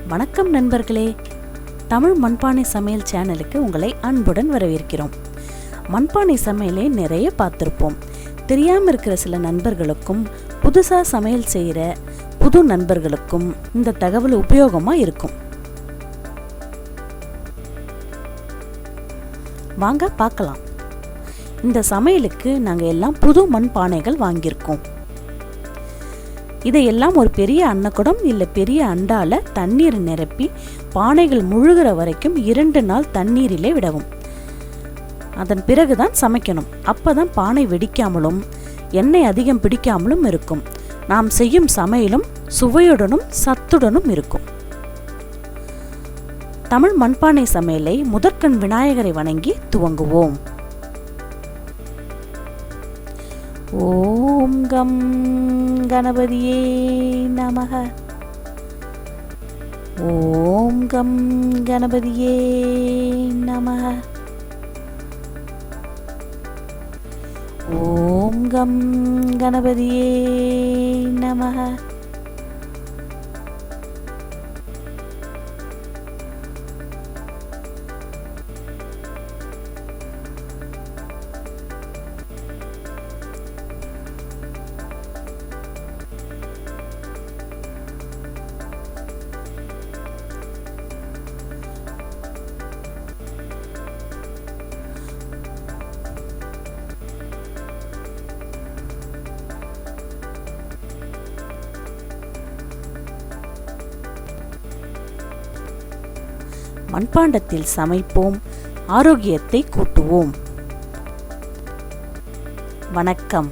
வணக்கம் நண்பர்களே, தமிழ் மண்பானை சமையல் சேனலுக்கு உங்களை அன்புடன் வரவேற்கிறோம். மண்பானை சமையலை நிறைய பார்த்துருப்போம். தெரியாமல் இருக்கிற சில நண்பர்களுக்கும் புதுசாக சமையல் செய்கிற புது நண்பர்களுக்கும் இந்த தகவல் உபயோகமாக இருக்கும். வாங்க பார்க்கலாம். இந்த சமையலுக்கு நாங்கள் எல்லாம் புது மண்பானைகள் வாங்கியிருக்கோம். இதையெல்லாம் ஒரு பெரிய அன்னக்குடம் இல்லை பெரிய அண்டால தண்ணீர் நிரப்பி பானைகள் முழுகிற வரைக்கும் 2 நாள் தண்ணீரிலே விடவும். அதன் பிறகுதான் சமைக்கணும். அப்பதான் பானை வெடிக்காமலும் எண்ணெய் அதிகம் பிடிக்காமலும் இருக்கும். நாம் செய்யும் சமையலும் சுவையுடனும் சத்துடனும் இருக்கும். தமிழ் மண்பானை சமையலை முதற்கண் விநாயகரை வணங்கி துவங்குவோம். ஓம் கம் கணபதியே நமக. ஓம் கம் கணபதியே நமக. ஓம் கம் கணபதியே நமக. மண்பாண்டத்தில் சமைப்போம், ஆரோக்கியத்தை கூட்டுவோம். வணக்கம்.